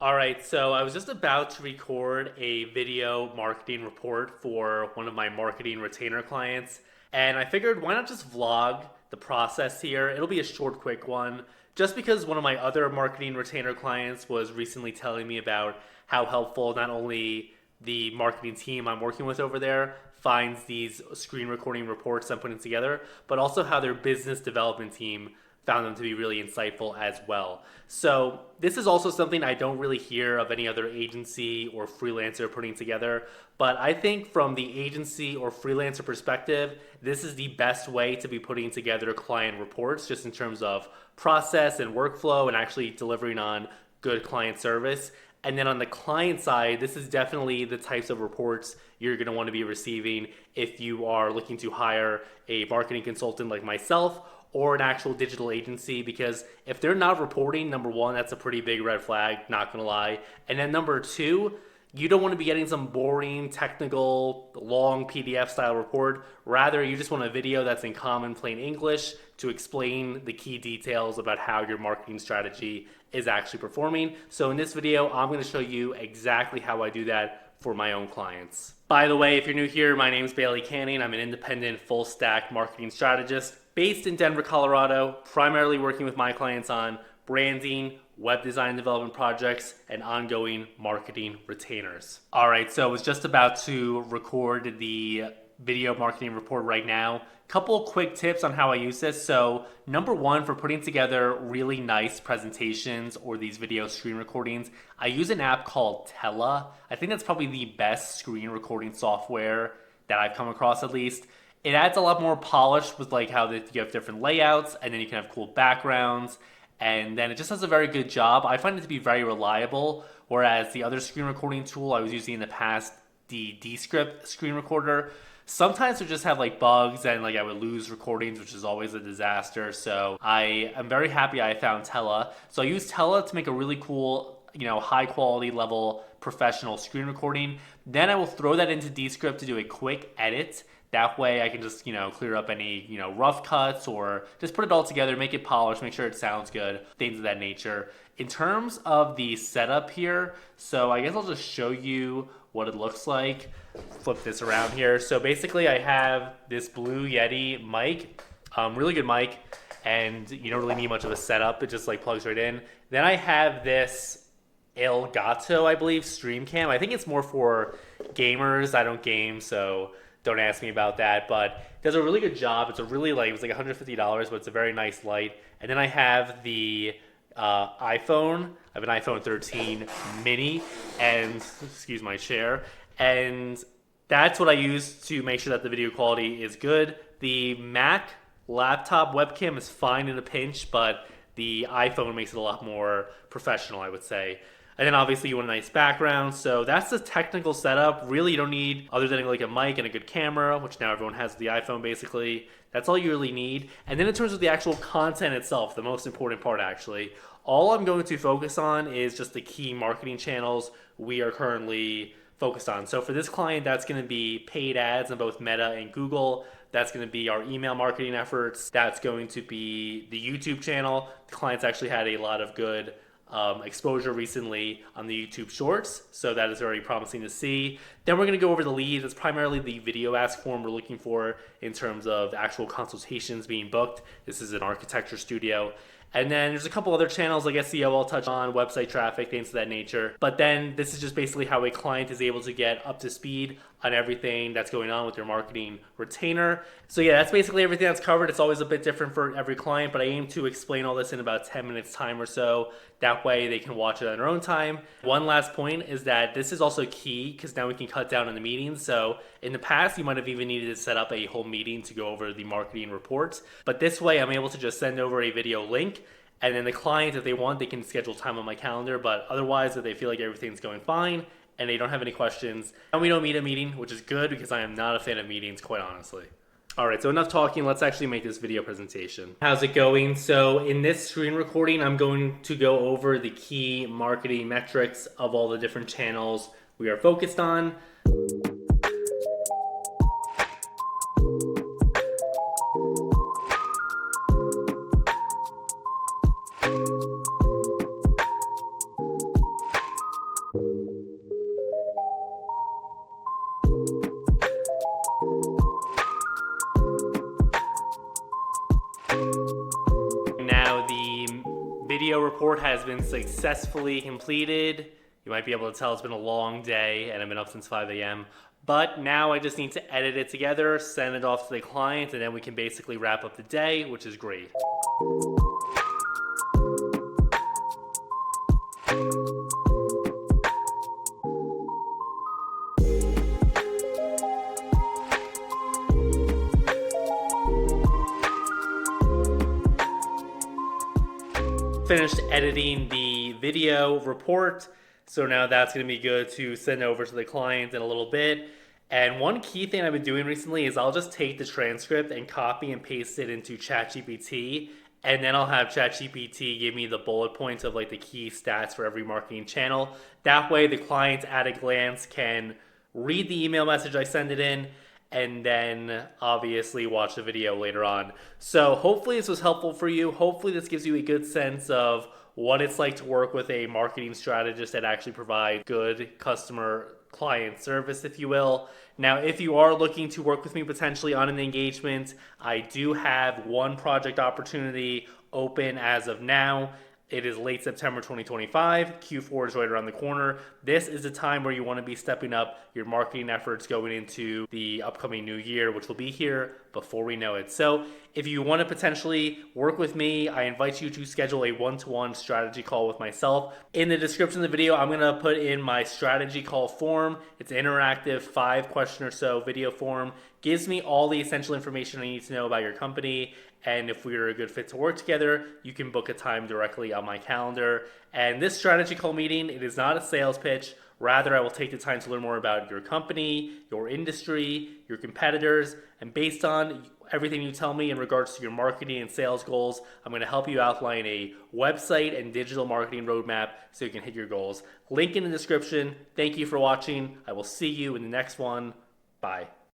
All right, so I was just about to record a video marketing report for one of my marketing retainer clients, and I figured why not just vlog the process here? It'll be a short, quick one, just because one of my other marketing retainer clients was recently telling me about how helpful not only the marketing team I'm working with over there finds these screen recording reports I'm putting together, but also how their business development team found them to be really insightful as well. So this is also something I don't really hear of any other agency or freelancer putting together, but I think from the agency or freelancer perspective, this is the best way to be putting together client reports just in terms of process and workflow and actually delivering on good client service. And then on the client side, this is definitely the types of reports you're going to want to be receiving if you are looking to hire a marketing consultant like myself or an actual digital agency, because if they're not reporting, number one, that's a pretty big red flag, not gonna lie. And then number two, you don't want to be getting some boring, technical, long PDF style report. Rather, you just want a video that's in common, plain English to explain the key details about how your marketing strategy is actually performing. So in this video, I'm going to show you exactly how I do that for my own clients. By the way, if you're new here, my name is Bailey Canning. I'm an independent full stack marketing strategist based in Denver, Colorado, primarily working with my clients on branding, web design development projects, and ongoing marketing retainers. All right, so I was just about to record the video marketing report right now. Couple quick tips on how I use this. So number one, for putting together really nice presentations or these video screen recordings, I use an app called Tela. I think that's probably the best screen recording software that I've come across, at least. It adds a lot more polish with like how you have different layouts, and then you can have cool backgrounds, and then it just does a very good job. I find it to be very reliable, whereas the other screen recording tool I was using in the past, the Descript screen recorder, sometimes would just have like bugs and like I would lose recordings, which is always a disaster. So I am very happy I found Tela. So I use Tela to make a really cool, high quality level professional screen recording. Then I will throw that into Descript to do a quick edit. That way I can just, clear up any, rough cuts or just put it all together, make it polished, make sure it sounds good, things of that nature. In terms of the setup here, so I guess I'll just show you what it looks like. Flip this around here. So basically I have this Blue Yeti mic, really good mic, and you don't really need much of a setup. It just like plugs right in. Then I have this Elgato, I believe, stream cam. I think it's more for gamers. I don't game, so don't ask me about that, but it does a really good job. It's a really it was like $150, but it's a very nice light. And then I have the iPhone. I have an iPhone 13 mini, and excuse my chair. And that's what I use to make sure that the video quality is good. The Mac laptop webcam is fine in a pinch, but the iPhone makes it a lot more professional, I would say. And then obviously you want a nice background. So that's the technical setup. Really, you don't need, other than like a mic and a good camera, which now everyone has the iPhone basically. That's all you really need. And then in terms of the actual content itself, the most important part actually, all I'm going to focus on is just the key marketing channels we are currently focused on. So for this client, that's going to be paid ads on both Meta and Google. That's going to be our email marketing efforts. That's going to be the YouTube channel. The clients actually had a lot of good exposure recently on the YouTube Shorts, so that is very promising to see. Then we're going to go over the leads. It's primarily the video ask form we're looking for in terms of actual consultations being booked. This is an architecture studio. And then there's a couple other channels like SEO I'll touch on, website traffic, things of that nature. But then this is just basically how a client is able to get up to speed on everything that's going on with their marketing retainer. So yeah, that's basically everything that's covered. It's always a bit different for every client, but I aim to explain all this in about 10 minutes time or so. That way they can watch it on their own time. One last point is that this is also key because now we can cut down on the meetings. So in the past, you might have even needed to set up a whole meeting to go over the marketing reports. But this way I'm able to just send over a video link, and then the client, if they want, they can schedule time on my calendar. But otherwise, if they feel like everything's going fine and they don't have any questions, and we don't need a meeting, which is good because I am not a fan of meetings, quite honestly. All right, so enough talking. Let's actually make this video presentation. How's it going? So in this screen recording, I'm going to go over the key marketing metrics of all the different channels we are focused on. video report has been successfully completed. You might be able to tell it's been a long day and I've been up since 5 a.m. But now I just need to edit it together, send it off to the client, and then we can basically wrap up the day, which is great. Finished editing the video report, so now that's going to be good to send over to the client in a little bit. And one key thing I've been doing recently is I'll just take the transcript and copy and paste it into ChatGPT, and then I'll have ChatGPT give me the bullet points of like the key stats for every marketing channel. That way the client at a glance can read the email message I send it in, and then obviously watch the video later on. So hopefully this was helpful for you. Hopefully this gives you a good sense of what it's like to work with a marketing strategist that actually provides good customer client service, if you will. Now, if you are looking to work with me potentially on an engagement, I do have one project opportunity open as of now. It is late September 2025. Q4 is right around the corner. This is the time where you want to be stepping up your marketing efforts going into the upcoming new year, which will be here before we know it. So if you want to potentially work with me, I invite you to schedule a one-to-one strategy call with myself. In the description of the video, I'm going to put in my strategy call form. It's an interactive 5-question or so video form. Gives me all the essential information I need to know about your company, and if we're a good fit to work together, you can book a time directly on my calendar. And this strategy call meeting, it is not a sales pitch. Rather, I will take the time to learn more about your company, your industry, your competitors, and based on everything you tell me in regards to your marketing and sales goals, I'm going to help you outline a website and digital marketing roadmap so you can hit your goals. Link in the description. Thank you for watching. I will see you in the next one. Bye.